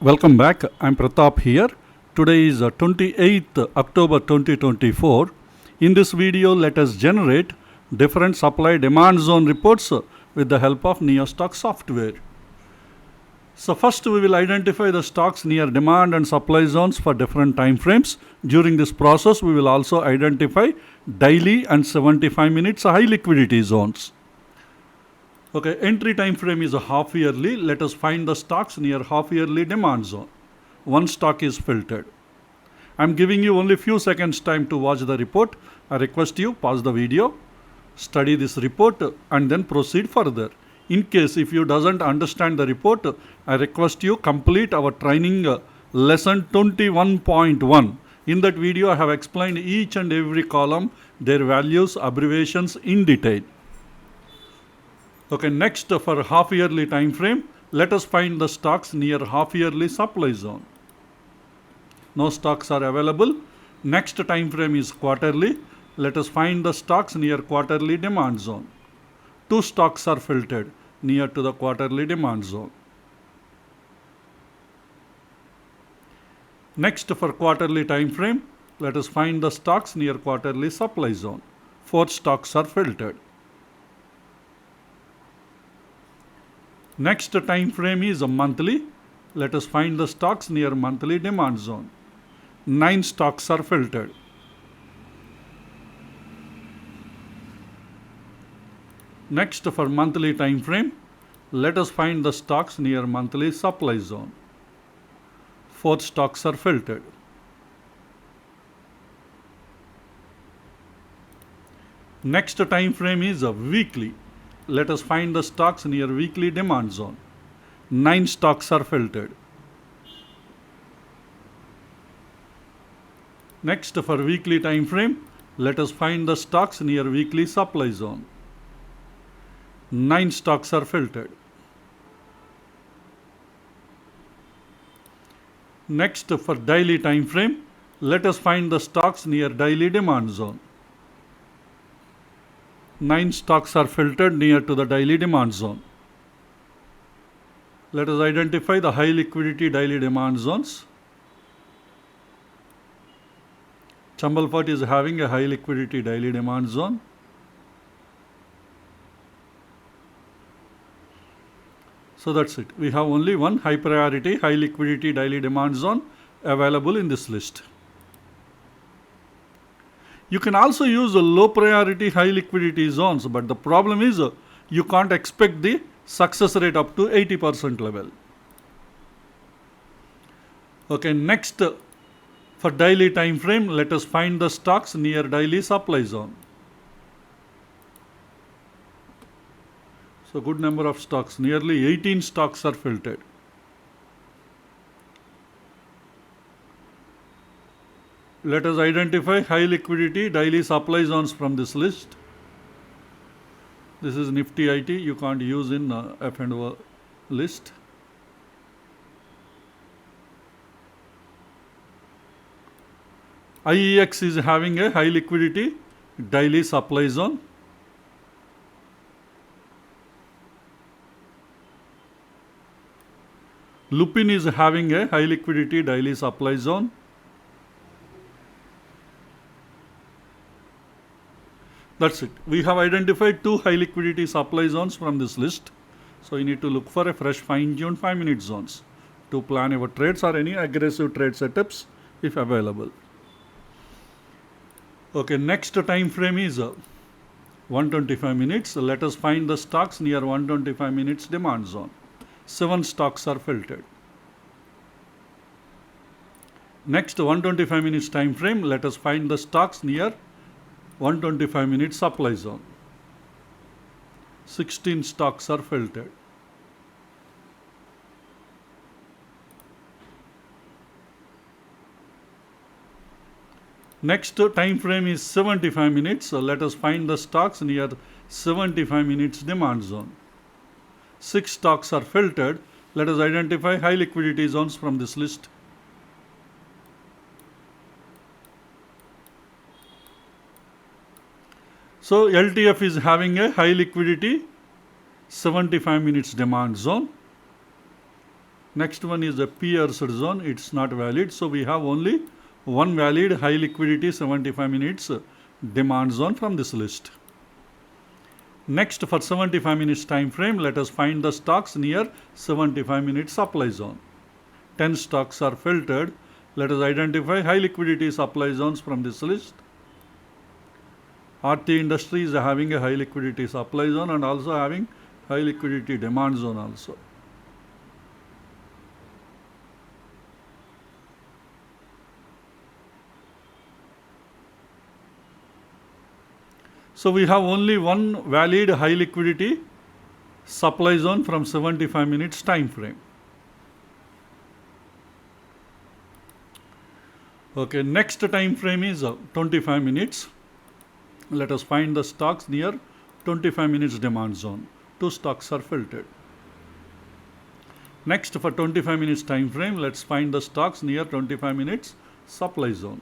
Welcome back. I'm Pratap here. Today is 28th October 2024. In this video, let us generate different supply demand zone reports with the help of NeoStock software. So first we will identify the stocks near demand and supply zones for different time frames. During this process, we will also identify daily and 75 minutes high liquidity zones. Okay, entry time frame is a half yearly. Let us find the stocks near half yearly demand zone. One stock is filtered. I'm giving you only few seconds time to watch the report. I request you pause the video, study this report and then proceed further. In case if you doesn't understand the report, I request you complete our training lesson 21.1. In that video, I have explained each and every column, their values, abbreviations in detail. Okay, next for half yearly time frame, let us find the stocks near half yearly supply zone. No stocks are available. Next time frame is quarterly. Let us find the stocks near quarterly demand zone. Two stocks are filtered near to the quarterly demand zone. Next for quarterly time frame, let us find the stocks near quarterly supply zone. Four stocks are filtered. Next time frame is a monthly. Let us find the stocks near monthly demand zone. 9 stocks are filtered. Next for monthly time frame, let us find the stocks near monthly supply zone. 4 stocks are filtered. Next time frame is a weekly. Let us find the stocks near weekly demand zone. 9 stocks are filtered. Next for weekly time frame, let us find the stocks near weekly supply zone. 9 stocks are filtered. Next for daily time frame, let us find the stocks near daily demand zone. 9 stocks are filtered near to the daily demand zone. Let us identify the high liquidity daily demand zones. Chambalpat is having a high liquidity daily demand zone. So that's it. We have only one high priority, high liquidity daily demand zone available in this list. You can also use low priority, high liquidity zones, but the problem is you can't expect the success rate up to 80% level. Okay, next for daily time frame, let us find the stocks near daily supply zone. So good number of stocks, nearly 18 stocks are filtered. Let us identify high liquidity daily supply zones from this list. This is NIFTY IT, you can't use in F&O list. IEX is having a high liquidity daily supply zone. Lupin is having a high liquidity daily supply zone. That's it. We have identified 2 high liquidity supply zones from this list. So you need to look for a fresh fine-tuned 5-minute zones to plan your trades or any aggressive trade setups if available. Okay, next time frame is 125 minutes. Let us find the stocks near 125 minutes demand zone. 7 stocks are filtered. Next 125 minutes time frame, let us find the stocks near 125 minutes supply zone. 16 stocks are filtered. Next time frame is 75 minutes. So let us find the stocks near 75 minutes demand zone. 6 stocks are filtered. Let us identify high liquidity zones from this list. So LTF is having a high liquidity 75 minutes demand zone. Next one is the pierced zone. It's not valid. So we have only one valid high liquidity 75 minutes demand zone from this list. Next, for 75 minutes time frame, let us find the stocks near 75 minutes supply zone. 10 stocks are filtered. Let us identify high liquidity supply zones from this list. RT industry is having a high liquidity supply zone and also having high liquidity demand zone also. So we have only one valid high liquidity supply zone from 75 minutes time frame. Okay, next time frame is 25 minutes. Let us find the stocks near 25 minutes demand zone. 2 stocks are filtered. Next, for 25 minutes time frame, let's find the stocks near 25 minutes supply zone.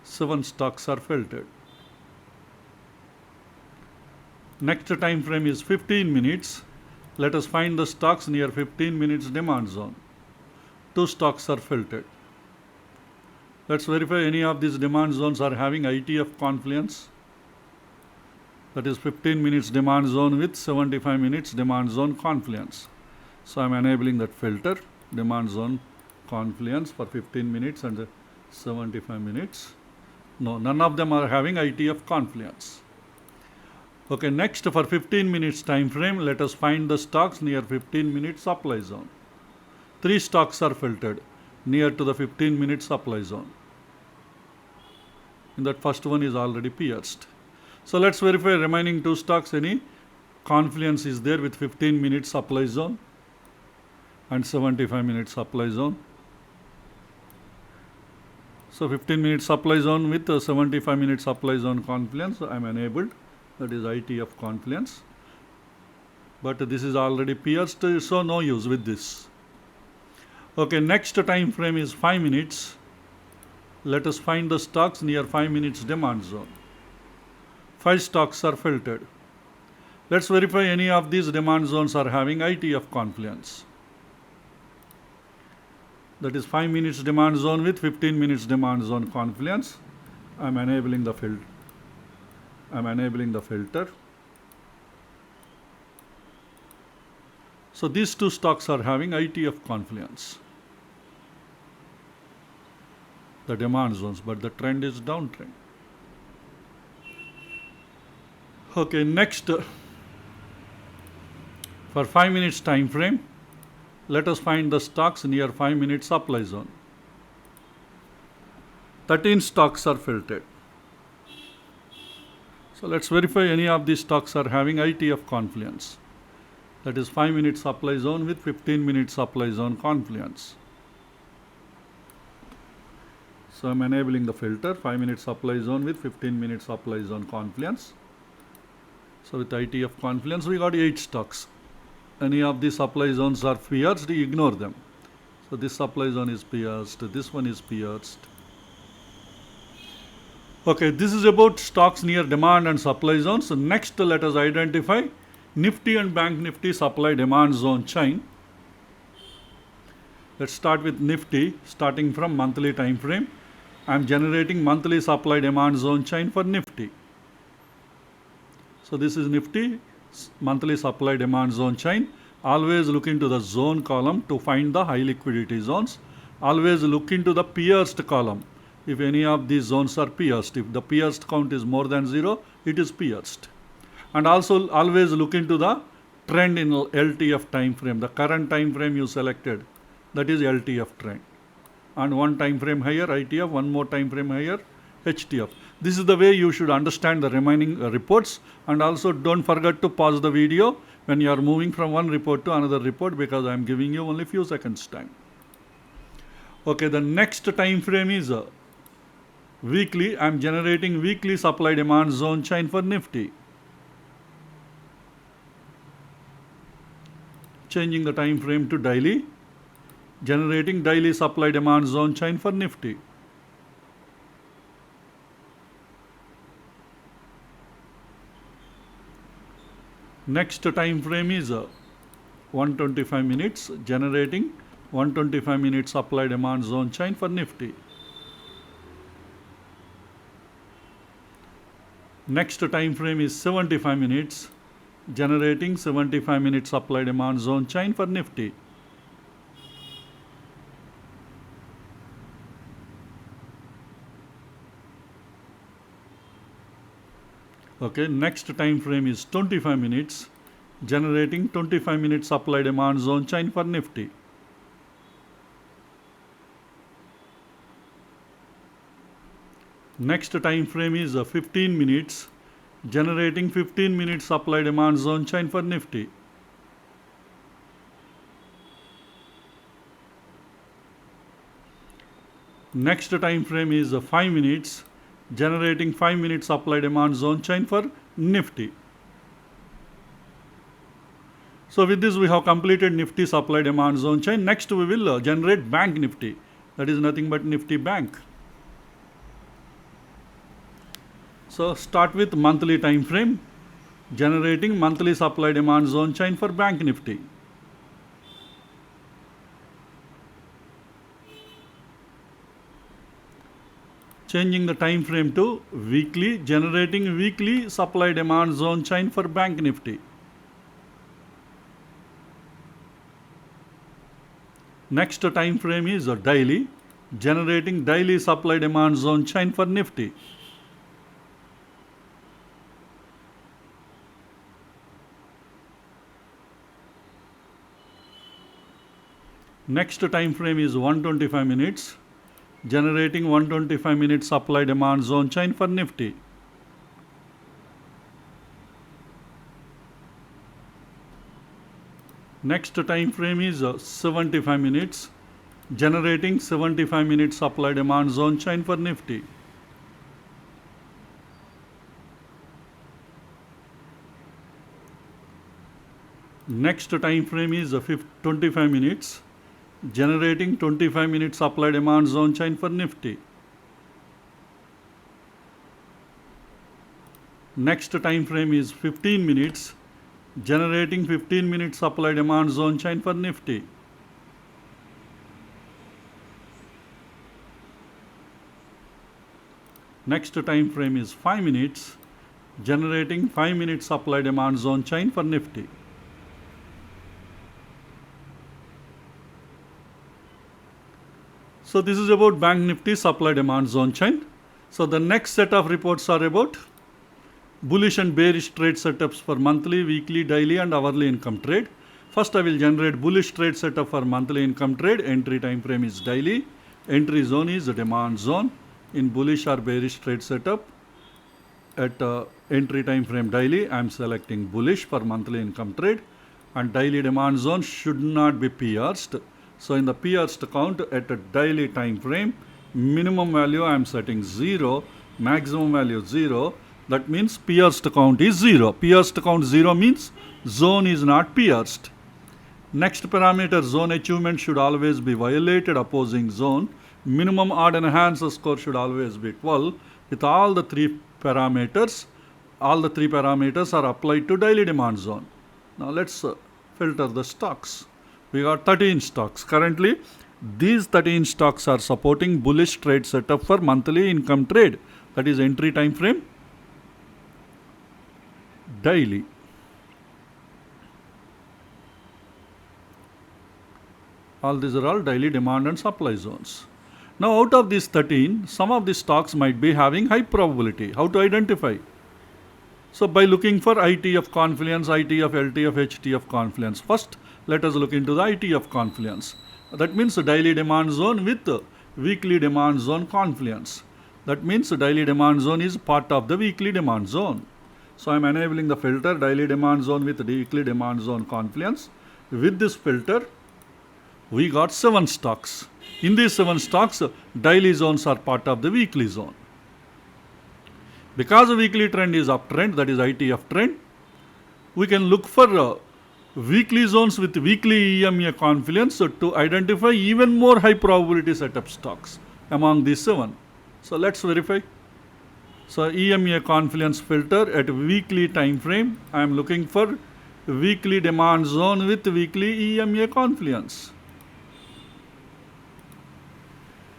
7 stocks are filtered. Next time frame is 15 minutes. Let us find the stocks near 15 minutes demand zone. 2 stocks are filtered. Let's verify any of these demand zones are having ITF confluence. That is 15 minutes demand zone with 75 minutes demand zone confluence. So I am enabling that filter, demand zone confluence for 15 minutes and 75 minutes. No, none of them are having ITF confluence. Okay, next for 15 minutes time frame, let us find the stocks near 15 minutes supply zone. 3 stocks are filtered near to the 15 minute supply zone. In that first one is already pierced. So let's verify remaining 2 stocks. Any confluence is there with 15 minute supply zone and 75 minute supply zone. So 15 minute supply zone with 75 minute supply zone confluence I am enabled. That is ITF confluence. But this is already pierced, so no use with this. Okay, next time frame is 5 minutes. Let us find the stocks near 5 minutes demand zone. 5 stocks are filtered. Let's verify any of these demand zones are having ITF confluence. That is 5 minutes demand zone with 15 minutes demand zone confluence. I am enabling the filter. So these 2 stocks are having ITF confluence, the demand zones, but the trend is downtrend. Okay, next for 5 minutes time frame, let us find the stocks near 5 minutes supply zone. 13 stocks are filtered. So let's verify any of these stocks are having ITF confluence. That is 5 minute supply zone with 15 minute supply zone confluence. So I am enabling the filter, 5 minute supply zone with 15 minute supply zone confluence. So with ITF confluence we got 8 stocks. Any of these supply zones are pierced, ignore them. So this supply zone is pierced, this one is pierced. Okay, this is about stocks near demand and supply zones. So next, let us identify Nifty and Bank Nifty supply demand zone chain. Let's start with Nifty, starting from monthly time frame. I am generating monthly supply demand zone chain for Nifty. So this is Nifty monthly supply demand zone chain. Always look into the zone column to find the high liquidity zones. Always look into the pierced column. If any of these zones are pierced, if the pierced count is more than 0, it is pierced. And also always look into the trend in LTF time frame, the current time frame you selected, that is LTF trend. And one time frame higher ITF, one more time frame higher HTF. This is the way you should understand the remaining reports. And also don't forget to pause the video when you are moving from one report to another report, because I am giving you only few seconds time. Okay, the next time frame is weekly. I am generating weekly supply demand zone chain for Nifty. Changing the time frame to daily, generating daily supply demand zone chain for Nifty. Next time frame is 125 minutes, generating 125 minute supply demand zone chain for Nifty. Next time frame is 75 minutes, generating 75 minute supply demand zone chain for Nifty. Okay, next time frame is 25 minutes, generating 25 minute supply demand zone chain for Nifty. Next time frame is 15 minutes, generating 15 minute supply demand zone chain for Nifty. Next time frame is 5 minutes, generating 5 minute supply demand zone chain for Nifty. So with this we have completed Nifty supply demand zone chain. Next we will generate Bank Nifty. That is nothing but Nifty Bank. So start with monthly time frame, generating monthly supply demand zone chain for Bank Nifty. Changing the time frame to weekly, generating weekly supply demand zone chain for Bank Nifty. Next time frame is daily, generating daily supply demand zone chain for Nifty. Next time frame is 125 minutes, generating 125 minute supply demand zone chain for Nifty. Next time frame is 75 minutes, generating 75 minute supply demand zone chain for Nifty. Next time frame is 25 minutes, generating 25 minute supply demand zone chain for Nifty. Next time frame is 15 minutes, generating 15 minute supply demand zone chain for Nifty. Next time frame is 5 minutes, generating 5 minute supply demand zone chain for Nifty. So this is about Bank Nifty supply demand zone chain. So the next set of reports are about bullish and bearish trade setups for monthly, weekly, daily and hourly income trade. First I will generate bullish trade setup for monthly income trade. Entry time frame is daily. Entry zone is demand zone. In bullish or bearish trade setup at entry time frame daily, I am selecting bullish for monthly income trade, and daily demand zone should not be pierced. So in the pierced count at a daily time frame, minimum value I am setting 0, maximum value 0. That means pierced count is 0. Pierced count 0 means zone is not pierced. Next parameter, zone achievement should always be violated opposing zone. Minimum odd enhanced score should always be 12. With all the three parameters are applied to daily demand zone. Now let's filter the stocks. We got 13 stocks. Currently, these 13 stocks are supporting bullish trade setup for monthly income trade. That is entry time frame daily. All these are all daily demand and supply zones. Now out of these 13, some of the stocks might be having high probability. How to identify? So by looking for IT of confluence, IT of LT of HT of confluence. First, let us look into the IT of confluence. That means daily demand zone with weekly demand zone confluence. That means daily demand zone is part of the weekly demand zone. So I am enabling the filter daily demand zone with weekly demand zone confluence. With this filter, we got 7 stocks. In these 7 stocks, daily zones are part of the weekly zone. Because the weekly trend is uptrend, that is ITF trend, we can look for weekly zones with weekly EMA confluence to identify even more high probability setup stocks among these 7. So let's verify. So EMA confluence filter at weekly time frame, I am looking for weekly demand zone with weekly EMA confluence.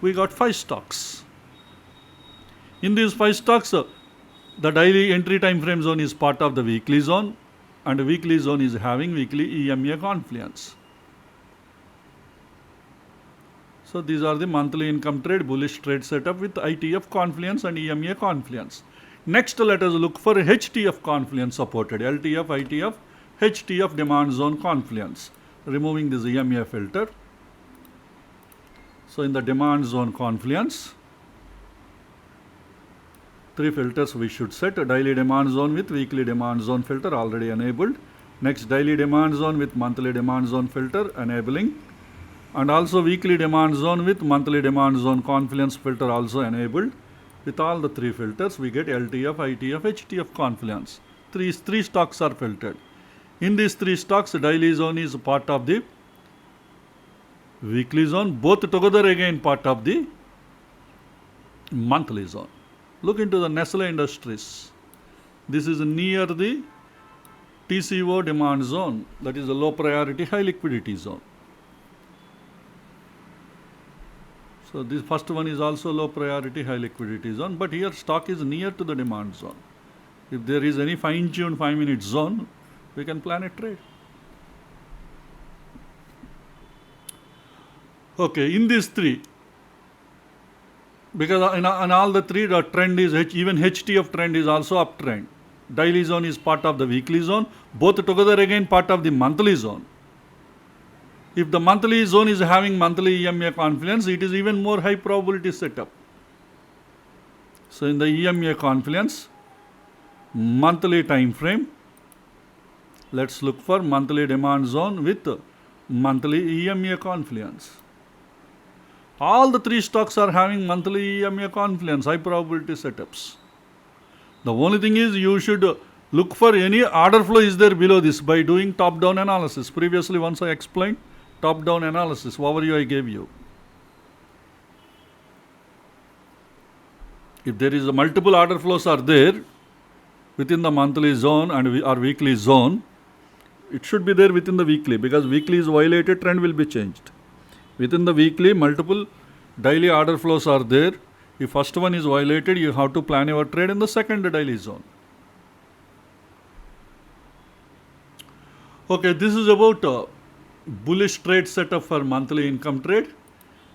we got 5 stocks. In these 5 stocks, the daily entry time frame zone is part of the weekly zone, and the weekly zone is having weekly EMA confluence. So these are the monthly income trade bullish trade setup with ITF confluence and EMA confluence. Next, let us look for HTF confluence supported. LTF, ITF, HTF demand zone confluence. Removing this EMA filter. So in the demand zone confluence, 3 filters we should set. A daily demand zone with weekly demand zone filter already enabled. Next, daily demand zone with monthly demand zone filter enabling. And also weekly demand zone with monthly demand zone confluence filter also enabled. With all the 3 filters, we get LTF, ITF, HTF confluence. Three stocks are filtered. In these 3 stocks, daily zone is part of the weekly zone, both together again part of the monthly zone. Look into the Nestle Industries. This is near the TCO demand zone, that is a low priority, high liquidity zone. So this first one is also low priority, high liquidity zone, but here stock is near to the demand zone. If there is any fine-tuned 5-minute zone, we can plan a trade. Okay, in these 3, because in all the 3, the trend is, even HTF trend is also uptrend. Daily zone is part of the weekly zone, both together again part of the monthly zone. If the monthly zone is having monthly EMA confluence, it is even more high probability setup. So in the EMA confluence, monthly time frame, let's look for monthly demand zone with monthly EMA confluence. All the 3 stocks are having monthly EMA confluence, high probability setups. The only thing is you should look for any order flow is there below this by doing top-down analysis. Previously once I explained top-down analysis, overview I gave you. If there is a multiple order flows are there within the monthly zone and or weekly zone, it should be there within the weekly, because weekly is violated, trend will be changed. Within the weekly, multiple daily order flows are there. If first one is violated, you have to plan your trade in the second daily zone. Okay, this is about bullish trade setup for monthly income trade.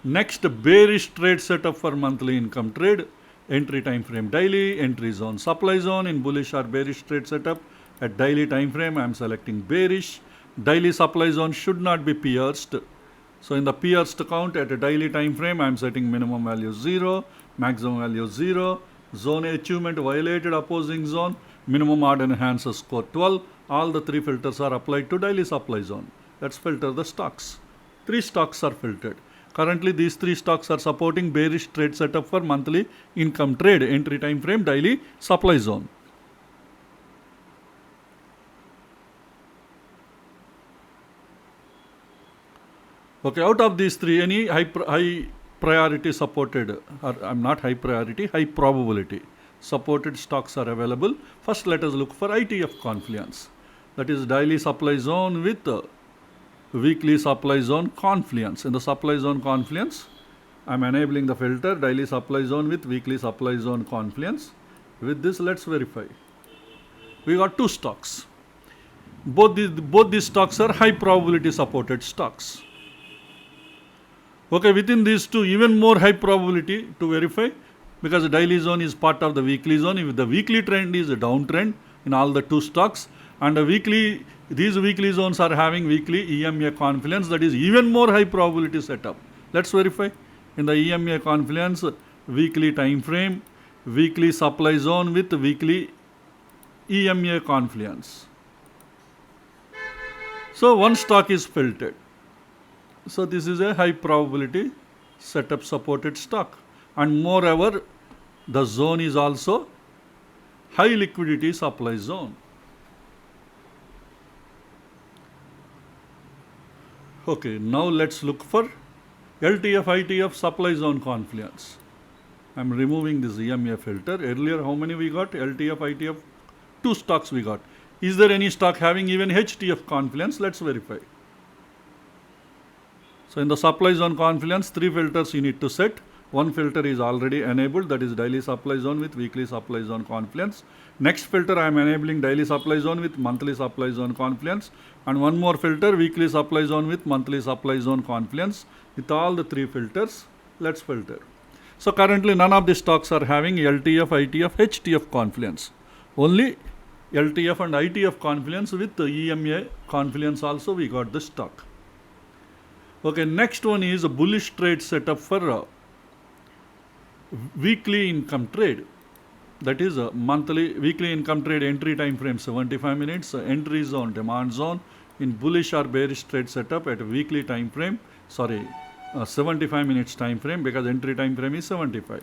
Next, bearish trade setup for monthly income trade. Entry time frame daily, entry zone supply zone. In bullish or bearish trade setup at daily time frame, I am selecting bearish. Daily supply zone should not be pierced. So in the pierced count at a daily time frame, I am setting minimum value 0, maximum value 0. Zone achievement violated opposing zone, minimum odd enhancer score 12. All the 3 filters are applied to daily supply zone. Let's filter the stocks. 3 stocks are filtered. Currently these 3 stocks are supporting bearish trade setup for monthly income trade, entry time frame, daily supply zone. Okay, out of these 3, any high priority supported, or I'm not high priority, high probability supported stocks are available. First let us look for ITF confluence. That is daily supply zone with weekly supply zone confluence. In the supply zone confluence, I am enabling the filter daily supply zone with weekly supply zone confluence. With this, let's verify. We got 2 stocks. Both these stocks are high probability supported stocks. Okay, within these 2, even more high probability to verify, because the daily zone is part of the weekly zone. If the weekly trend is a downtrend in all the 2 stocks, and these weekly zones are having weekly EMA confluence, that is even more high probability setup. Let's verify. In the EMA confluence, weekly time frame, weekly supply zone with weekly EMA confluence. So one stock is filtered. So this is a high probability setup supported stock, and moreover the zone is also high liquidity supply zone. Okay, now let's look for LTF, ITF supply zone confluence. I am removing this EMA filter. Earlier how many we got? LTF, ITF, 2 stocks we got. Is there any stock having even HTF confluence? Let's verify. So in the supply zone confluence, 3 filters you need to set. One filter is already enabled, that is daily supply zone with weekly supply zone confluence. Next filter I am enabling daily supply zone with monthly supply zone confluence, and one more filter weekly supply zone with monthly supply zone confluence. With all the three filters, let's filter. So currently none of the stocks are having LTF, ITF, HTF confluence. Only LTF and ITF confluence with the EMA confluence also we got the stock. Okay, next one is a bullish trade setup for weekly income trade. That is a weekly income trade entry time frame 75 minutes, entry zone, demand zone. In bullish or bearish trade setup at a weekly time frame, 75 minutes time frame, because entry time frame is 75.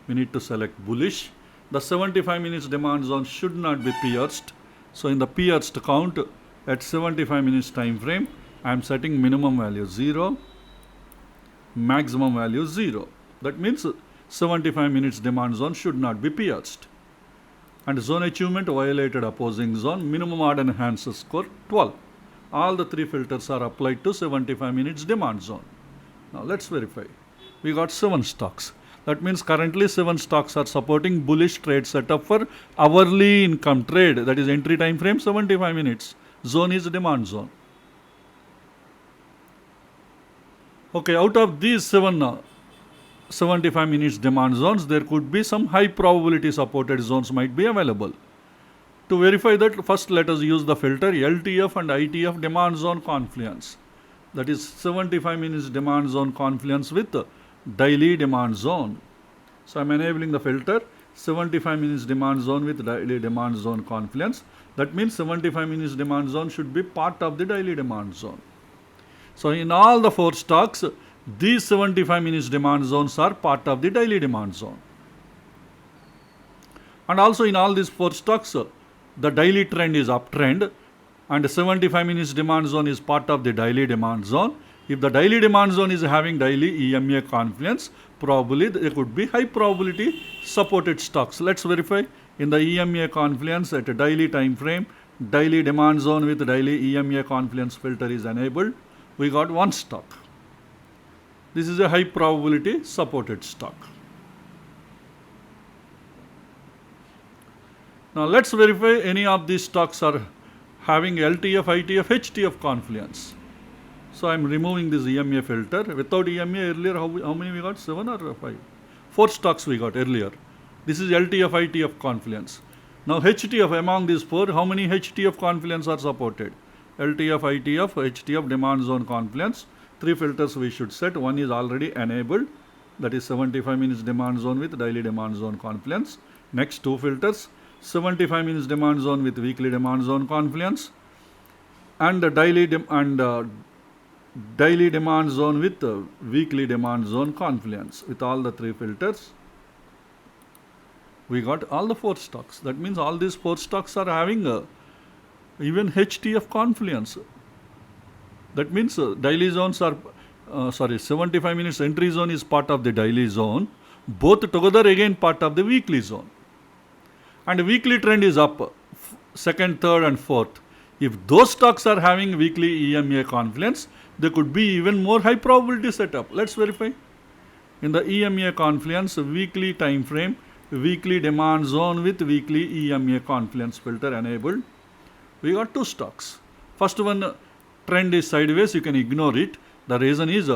We need to select bullish. The 75 minutes demand zone should not be pierced. So in the pierced count at 75 minutes time frame, I am setting minimum value 0, maximum value 0. That means 75 minutes demand zone should not be pierced. And zone achievement violated opposing zone, minimum odd and enhanced score 12. All the three filters are applied to 75 minutes demand zone. Now let's verify. We got 7 stocks. That means currently 7 stocks are supporting bullish trade setup for hourly income trade. That is entry time frame 75 minutes. Zone is demand zone. Okay, out of these 7 75 minutes demand zones, there could be some high probability supported zones might be available. To verify that, first let us use the filter LTF and ITF demand zone confluence. That is 75 minutes demand zone confluence with daily demand zone. So I am enabling the filter 75 minutes demand zone with daily demand zone confluence. That means 75 minutes demand zone should be part of the daily demand zone. So in all the 4 stocks, these 75 minutes demand zones are part of the daily demand zone. And also in all these 4 stocks, the daily trend is uptrend, and 75 minutes demand zone is part of the daily demand zone. If the daily demand zone is having daily EMA confluence, probably there could be high probability supported stocks. Let's verify. In the EMA confluence at a daily time frame, daily demand zone with daily EMA confluence filter is enabled. We got 1 stock. This is a high probability supported stock. Now let's verify any of these stocks are having LTF, ITF, HTF confluence. So I am removing this EMA filter. Without EMA earlier, how many we got? 7 or 5? 4 stocks we got earlier. This is LTF, ITF confluence. Now HTF, among these 4, how many HTF confluence are supported? LTF, ITF, HTF demand zone confluence. 3 filters we should set. One is already enabled. That is 75 minutes demand zone with daily demand zone confluence. Next 2 filters. 75 minutes demand zone with weekly demand zone confluence, and the daily demand zone with weekly demand zone confluence. With all the 3 filters, we got all the 4 stocks. That means all these 4 stocks are having even HTF confluence. That means daily zones are 75 minutes entry zone is part of the daily zone, both together again part of the weekly zone. And weekly trend is up, 2nd, 3rd and 4th. If those stocks are having weekly EMA confluence, there could be even more high probability setup. Let's verify. In the EMA confluence, weekly time frame, weekly demand zone with weekly EMA confluence filter enabled. We got 2 stocks. First one, trend is sideways, you can ignore it. The reason is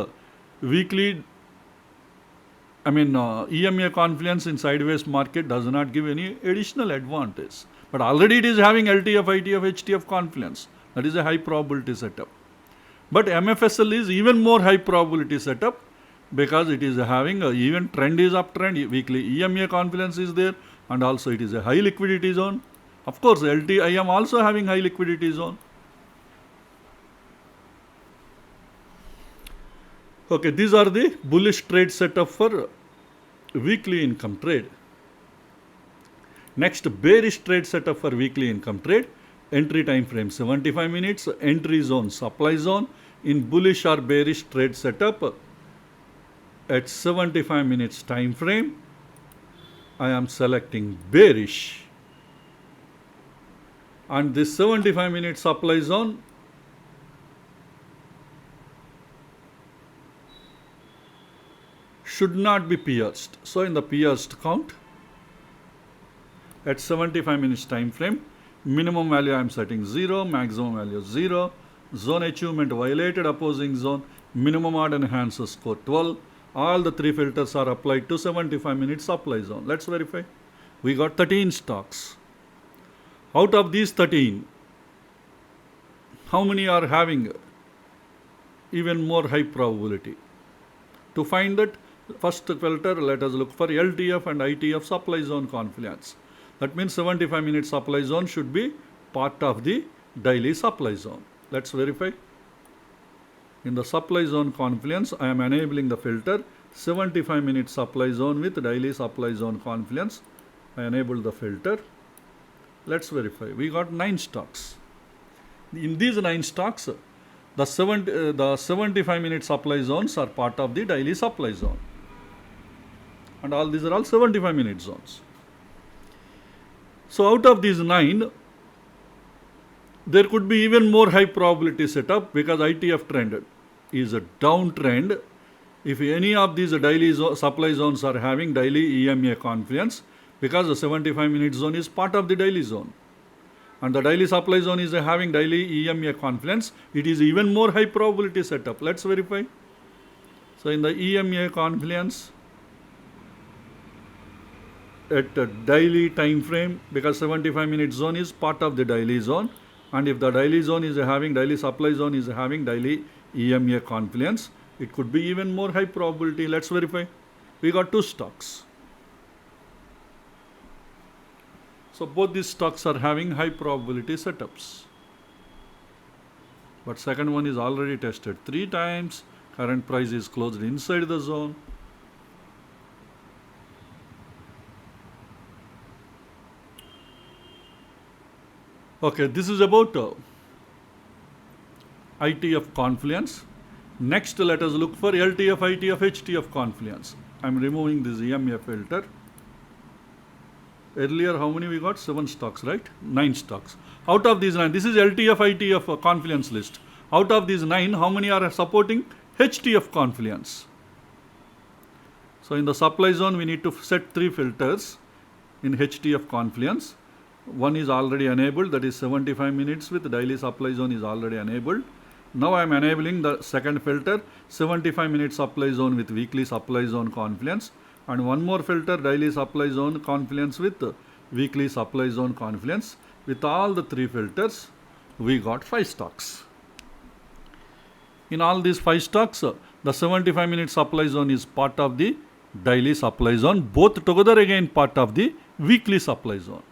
EMA confluence in sideways market does not give any additional advantage. But already it is having LTF, ITF, HTF confluence. That is a high probability setup. But MFSL is even more high probability setup because it is having even trend is uptrend, weekly EMA confluence is there, and also it is a high liquidity zone. Of course, LTIM also having high liquidity zone. Okay, these are the bullish trade setup for weekly income trade. Next, bearish trade setup for weekly income trade. Entry time frame 75 minutes, entry zone, supply zone. In bullish or bearish trade setup at 75 minutes time frame, I am selecting bearish. And this 75 minute supply zone should not be pierced. So in the pierced count, at 75 minutes time frame, minimum value I am setting 0, maximum value 0, zone achievement violated opposing zone, minimum odd enhancer score 12. All the three filters are applied to 75 minutes supply zone. Let's verify. We got 13 stocks. Out of these 13, how many are having even more high probability? To find that, first filter, let us look for LTF and ITF supply zone confluence. That means 75 minutes supply zone should be part of the daily supply zone. Let's verify. In the supply zone confluence, I am enabling the filter 75 minutes supply zone with daily supply zone confluence. I enabled the filter. Let's verify. We got 9 stocks. In these 9 stocks, the 75 minute supply zones are part of the daily supply zone. And all these are all 75 minute zones. So out of these 9, there could be even more high probability setup because ITF trend is a downtrend. If any of these daily supply zones are having daily EMA confluence, because the 75 minute zone is part of the daily zone, and the daily supply zone is having daily EMA confluence, it is even more high probability setup. Let's verify. So in the EMA confluence at a daily time frame, because 75 minute zone is part of the daily zone, and if the daily zone is having daily supply zone is having daily EMA confluence, it could be even more high probability. Let's verify. We got 2 stocks. So both these stocks are having high probability setups. But second one is already tested 3 times. Current price is closed inside the zone. Okay, this is about ITF confluence. Next, let us look for LTF, ITF, HTF confluence. I am removing this EMA filter. Earlier, how many we got? 7 stocks, right? 9 stocks. Out of these 9, this is LTF, ITF confluence list. Out of these 9, how many are supporting HTF confluence? So in the supply zone, we need to set 3 filters in HTF confluence. One is already enabled, that is 75 minutes with daily supply zone is already enabled. Now I am enabling the second filter, 75 minute supply zone with weekly supply zone confluence, and one more filter, daily supply zone confluence with weekly supply zone confluence. With all the 3 filters, we got 5 stocks. In all these 5 stocks, the 75 minute supply zone is part of the daily supply zone, both together again part of the weekly supply zone.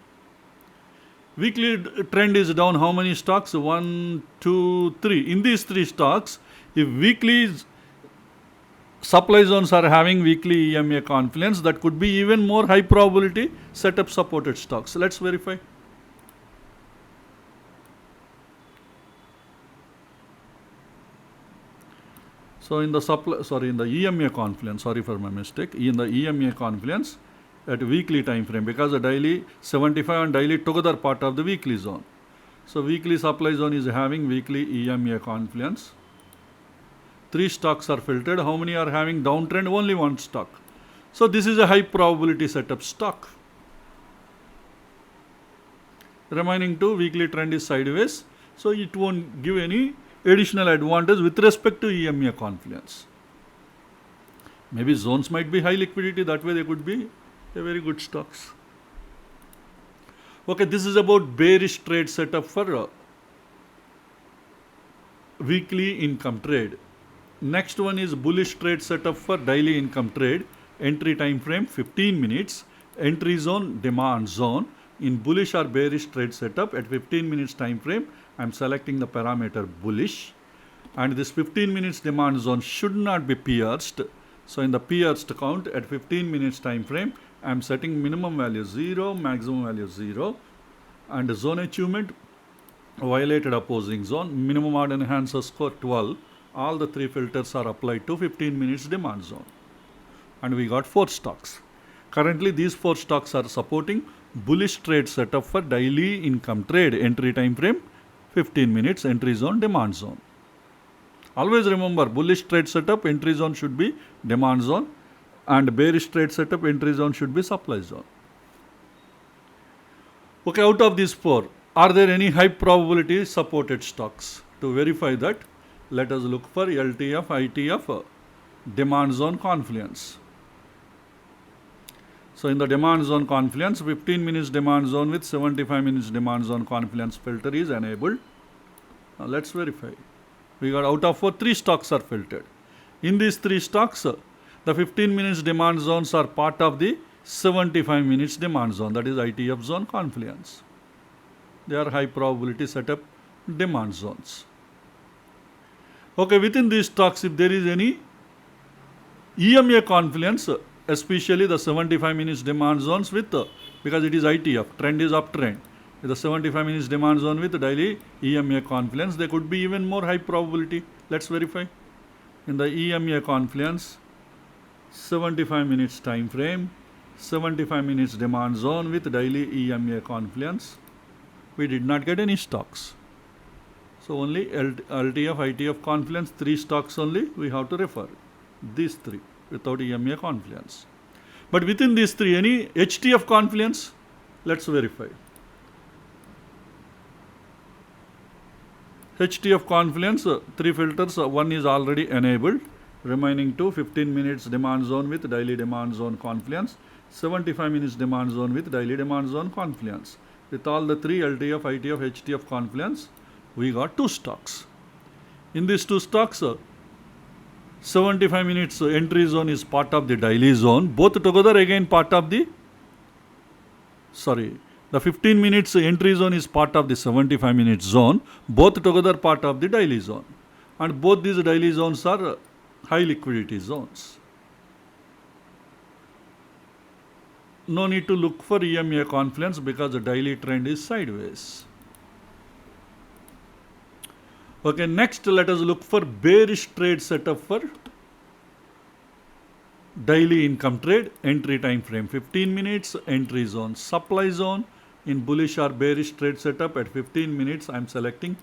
Weekly trend is down how many stocks? 1, 2, 3. In these 3 stocks, if weekly supply zones are having weekly EMA confluence, that could be even more high probability setup supported stocks. Let's verify. So in the EMA confluence, sorry for my mistake, in the EMA confluence, at weekly time frame, because the daily 75 and daily together part of the weekly zone. So weekly supply zone is having weekly EMA confluence. 3 stocks are filtered. How many are having downtrend? Only 1 stock. So this is a high probability setup stock. Remaining 2, weekly trend is sideways. So it won't give any additional advantage with respect to EMA confluence. Maybe zones might be high liquidity, that way they could be a very good stocks. Okay, this is about bearish trade setup for weekly income trade. Next one is bullish trade setup for daily income trade. Entry time frame 15 minutes. Entry zone, demand zone. In bullish or bearish trade setup at 15 minutes time frame, I am selecting the parameter bullish. And this 15 minutes demand zone should not be pierced. So in the pierced count at 15 minutes time frame, I am setting minimum value 0, maximum value 0, and zone achievement violated opposing zone, minimum odd enhancer score 12. All the 3 filters are applied to 15 minutes demand zone. And we got 4 stocks. Currently these 4 stocks are supporting bullish trade setup for daily income trade. Entry time frame 15 minutes, entry zone, demand zone. Always remember, bullish trade setup, entry zone should be demand zone. and bearish trade setup entry zone should be supply zone. Okay, out of these four, are there any high probability supported stocks? To verify that, let us look for LTF, ITF, demand zone confluence. So in the demand zone confluence, 15 minutes demand zone with 75 minutes demand zone confluence filter is enabled. Now let's verify. We got out of four, 3 stocks are filtered. In these 3 stocks, the 15 minutes demand zones are part of the 75 minutes demand zone, that is ITF zone confluence. They are high probability setup demand zones. Okay, within these stocks, if there is any EMA confluence, especially the 75 minutes demand zones with, because it is ITF, trend is uptrend. With the 75 minutes demand zone with daily EMA confluence, there could be even more high probability. Let's verify. In the EMA confluence, 75 minutes time frame, 75 minutes demand zone with daily EMA confluence, we did not get any stocks. So only LTF, ITF confluence, 3 stocks only we have to refer. These 3 without EMA confluence. But within these 3, any HTF confluence? Let's verify. HTF confluence, 3 filters, 1 is already enabled. Remaining 2, 15 minutes demand zone with daily demand zone confluence, 75 minutes demand zone with daily demand zone confluence. With all the 3 LTF, ITF, HTF confluence, we got 2 stocks. In these 2 stocks, 75 minutes entry zone is part of the daily zone. Both together again part of the, the 15 minutes entry zone is part of the 75 minutes zone. Both together part of the daily zone. And both these daily zones are high liquidity zones. No need to look for EMA confluence because the daily trend is sideways. Okay, next let us look for bearish trade setup for daily income trade, entry time frame 15 minutes, entry zone, supply zone. In bullish or bearish trade setup at 15 minutes, I am selecting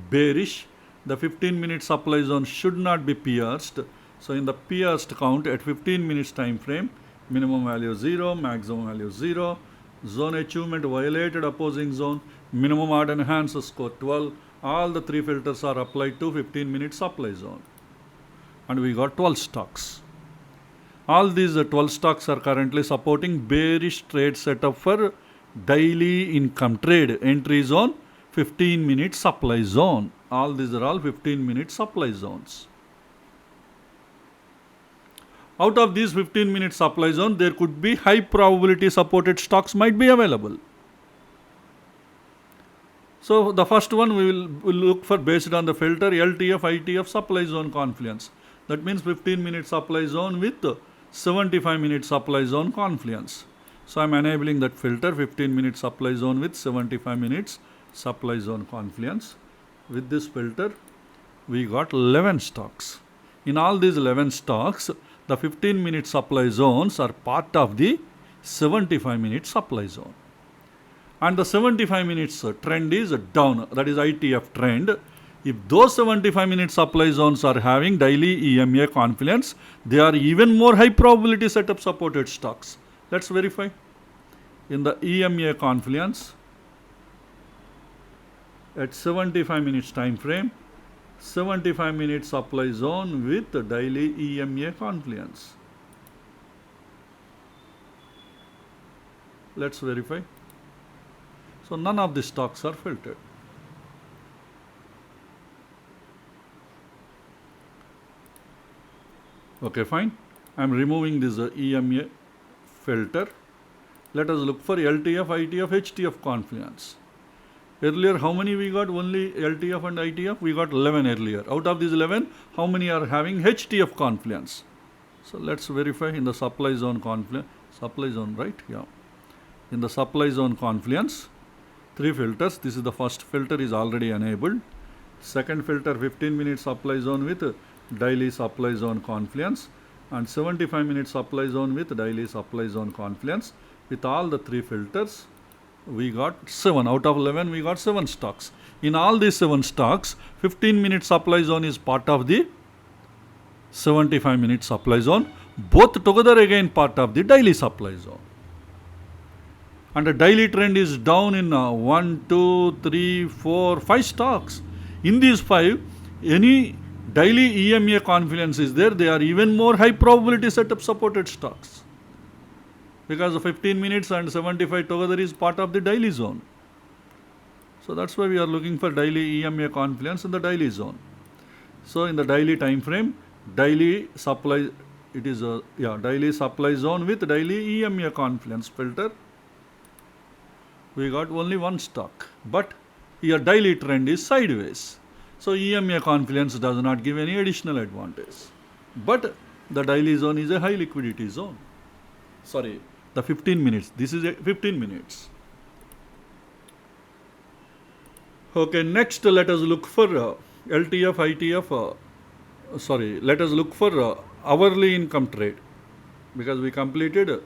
bearish. The 15 minute supply zone should not be pierced. So in the pierced count at 15 minutes time frame, minimum value 0, maximum value 0, zone achievement violated opposing zone, minimum odd and enhanced score 12. All the 3 filters are applied to 15 minute supply zone. And we got 12 stocks. All these 12 stocks are currently supporting bearish trade setup for daily income trade, entry zone, 15 minute supply zone. All these are all 15 minute supply zones. Out of these 15 minute supply zone, there could be high probability supported stocks might be available. So the first one we will look for based on the filter LTF, ITF supply zone confluence. That means 15 minute supply zone with 75 minute supply zone confluence. So I am enabling that filter 15 minute supply zone with 75 minutes supply zone confluence. With this filter, we got 11 stocks. In all these 11 stocks, the 15 minute supply zones are part of the 75 minute supply zone. And the 75 minutes trend is down, that is ITF trend. If those 75 minute supply zones are having daily EMA confluence, they are even more high probability setup supported stocks. Let's verify. In the EMA confluence, at 75 minutes time frame, 75 minute supply zone with daily EMA confluence. Let's verify. So none of the stocks are filtered. Okay, fine. I am removing this EMA filter. Let us look for LTF, ITF, HTF confluence. Earlier, how many we got? Only LTF and ITF? We got 11 earlier. Out of these 11, how many are having HTF confluence? So let's verify in the supply zone confluence. Supply zone, right? Yeah. In the supply zone confluence, 3 filters. This is the first filter is already enabled. Second filter, 15 minute supply zone with daily supply zone confluence. And 75 minute supply zone with daily supply zone confluence. With all the 3 filters, we got 7. Out of 11, we got 7 stocks. In all these 7 stocks, 15 minute supply zone is part of the 75 minute supply zone. both together again part of the daily supply zone. And the daily trend is down in 1, 2, 3, 4, 5 stocks. In these 5, any daily EMA confluence is there, they are even more high probability setup supported stocks. Because the 15 minutes and 75 together is part of the daily zone. So that's why we are looking for daily EMA confluence in the daily zone. So in the daily time frame, daily supply, it is a daily supply zone with daily EMA confluence filter. We got only one stock, but here daily trend is sideways. So EMA confluence does not give any additional advantage. But the daily zone is a high liquidity zone. Sorry, the 15 minutes. This is a 15 minutes. Okay, next let us look for LTF, ITF. Let us look for hourly income trade, because we completed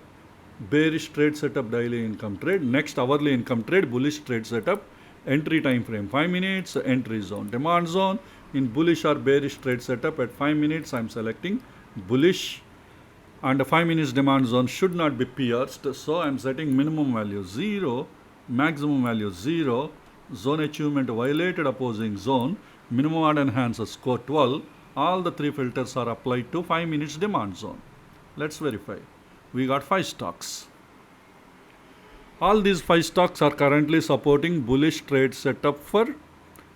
bearish trade setup, daily income trade. Next hourly income trade, bullish trade setup, entry time frame 5 minutes, entry zone, demand zone. In bullish or bearish trade setup at 5 minutes, I am selecting bullish, and the 5 minutes demand zone should not be pierced. So I am setting minimum value 0, maximum value 0, zone achievement violated opposing zone, minimum order enhancer score 12. All the 3 filters are applied to 5 minutes demand zone. Let's verify. We got 5 stocks. All these 5 stocks are currently supporting bullish trade setup for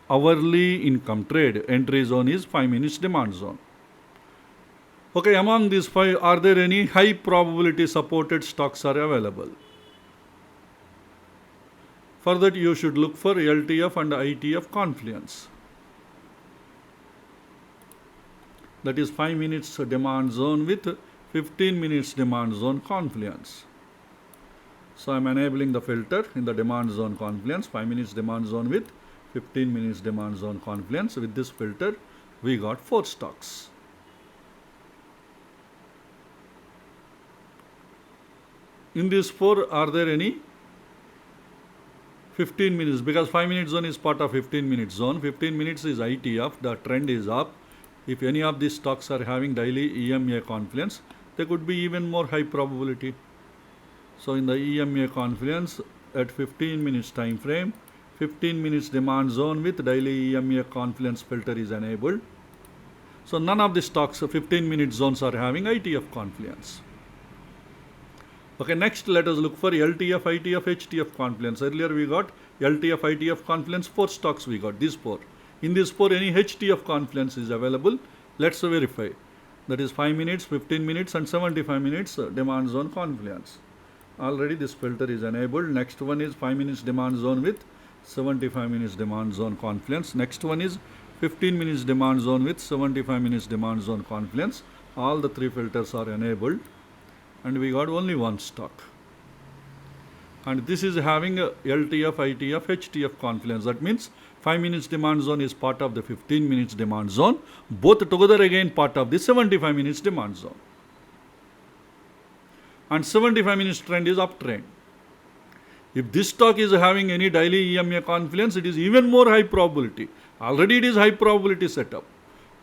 hourly income trade. Entry zone is 5 minutes demand zone. Okay, among these 5, are there any high probability supported stocks are available? For that, you should look for LTF and ITF confluence. That is 5 minutes demand zone with 15 minutes demand zone confluence. So I am enabling the filter in the demand zone confluence, 5 minutes demand zone with 15 minutes demand zone confluence. With this filter, we got 4 stocks. In these 4, are there any 15 minutes? Because 5 minute zone is part of 15 minute zone. 15 minutes is ITF, the trend is up. If any of these stocks are having daily EMA confluence, there could be even more high probability. So in the EMA confluence at 15 minutes time frame, 15 minutes demand zone with daily EMA confluence filter is enabled. So none of the stocks 15 minute zones are having ITF confluence. Okay, next let us look for LTF, ITF, HTF confluence. Earlier we got LTF, ITF confluence, 4 stocks we got, these 4. In these 4, any HTF confluence is available. Let's verify. That is 5 minutes, 15 minutes and 75 minutes demand zone confluence. Already this filter is enabled. Next one is 5 minutes demand zone with 75 minutes demand zone confluence. Next one is 15 minutes demand zone with 75 minutes demand zone confluence. All the 3 filters are enabled, and we got only one stock. And this is having a LTF, ITF, HTF confluence. That means 5 minutes demand zone is part of the 15 minutes demand zone. Both together again part of the 75 minutes demand zone. And 75 minutes trend is uptrend. If this stock is having any daily EMA confluence, it is even more high probability. Already it is high probability setup.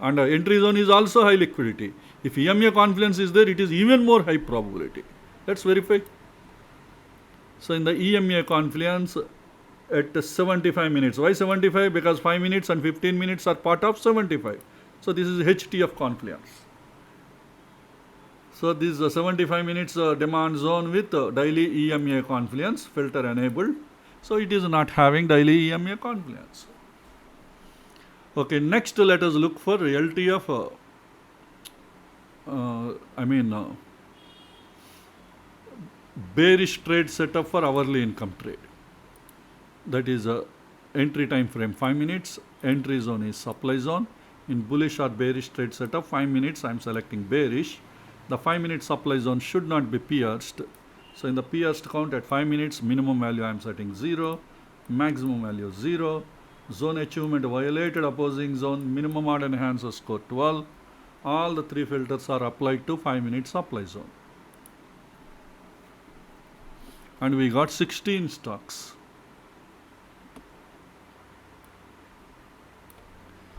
And entry zone is also high liquidity. If EMA confluence is there, it is even more high probability. Let's verify. So in the EMA confluence at 75 minutes. Why 75? Because 5 minutes and 15 minutes are part of 75. So this is HTF confluence. So this is 75 minutes demand zone with daily EMA confluence filter enabled. So it is not having daily EMA confluence. Okay, next let us look for LTF. Bearish trade setup for hourly income trade. That is entry time frame 5 minutes, entry zone is supply zone. In bullish or bearish trade setup, 5 minutes I am selecting bearish. The 5 minute supply zone should not be pierced. So in the pierced count at 5 minutes, minimum value I am setting 0, maximum value 0. Zone achievement violated opposing zone, minimum order enhancer score 12. All the 3 filters are applied to 5 minute supply zone. And we got 16 stocks.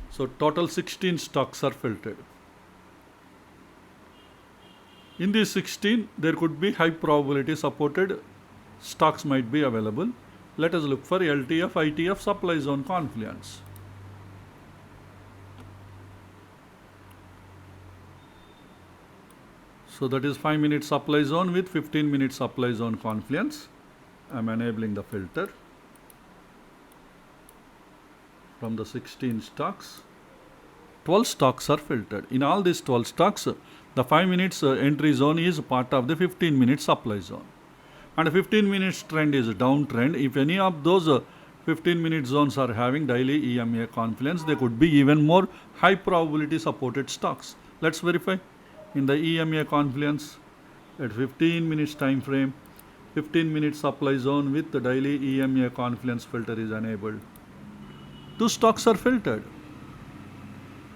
So total 16 stocks are filtered. In these 16, there could be high probability supported stocks might be available. Let us look for LTF, ITF, supply zone confluence. So that is 5-minute supply zone with 15-minute supply zone confluence. I am enabling the filter from the 16 stocks. 12 stocks are filtered. In all these 12 stocks, the 5 minutes entry zone is part of the 15-minute supply zone. And 15 minutes trend is downtrend. If any of those 15-minute zones are having daily EMA confluence, they could be even more high probability supported stocks. Let's verify. In the EMA confluence at 15 minutes time frame, 15-minute supply zone with the daily EMA confluence filter is enabled. 2 stocks are filtered.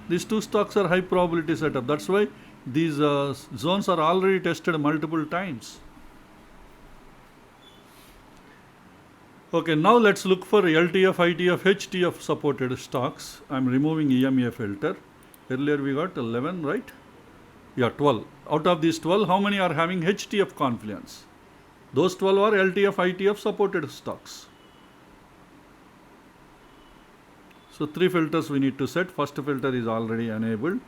These 2 stocks are high probability setup. That's why these zones are already tested multiple times. Okay, now let's look for LTF, ITF, HTF supported stocks. I'm removing EMA filter. Earlier we got 11, right? Yeah, 12. Out of these 12, how many are having HTF confluence? Those 12 are LTF, ITF supported stocks. So 3 filters we need to set. First filter is already enabled.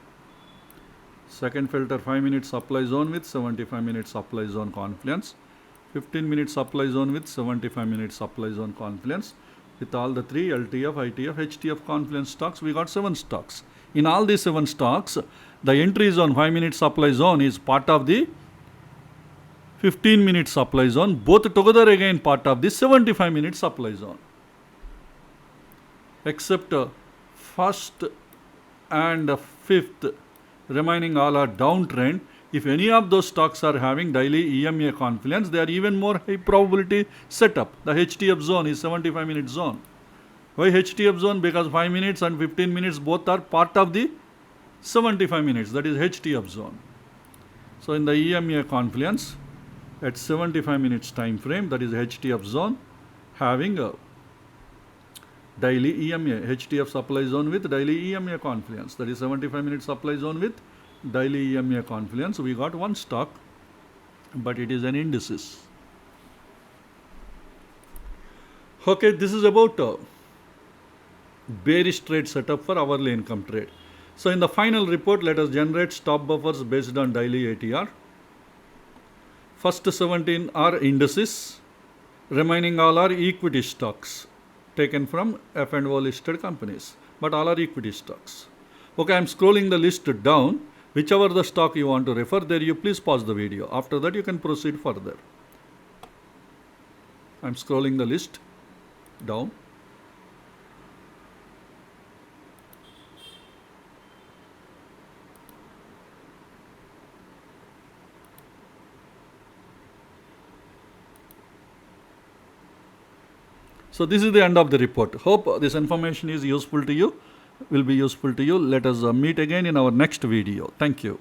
Second filter, 5-minute supply zone with 75-minute supply zone confluence. 15-minute supply zone with 75-minute supply zone confluence. With all the 3 LTF, ITF, HTF confluence stocks, we got 7 stocks. In all these 7 stocks, the entry zone, 5-minute supply zone, is part of the 15-minute supply zone. Both together again part of the 75-minute supply zone. Except first and fifth, remaining all are downtrend. If any of those stocks are having daily EMA confluence, they are even more high probability setup. The HTF zone is 75-minute zone. Why HTF zone? Because 5 minutes and 15 minutes both are part of the 75 minutes. That is HTF zone. So in the EMA confluence at 75 minutes time frame, that is HTF zone, having a daily EMA, HTF supply zone with daily EMA confluence. That is 75-minute supply zone with daily EMA confluence. We got 1 stock, but it is an indices. Okay, this is about bearish trade setup for hourly income trade. So in the final report, let us generate stop buffers based on daily ATR. First 17 are indices, remaining all are equity stocks taken from F&O listed companies, but all are equity stocks. Okay, I am scrolling the list down. Whichever the stock you want to refer, there you please pause the video. After that, you can proceed further. I am scrolling the list down. So this is the end of the report. Hope this information is useful to you, will be useful to you. Let us meet again in our next video. Thank you.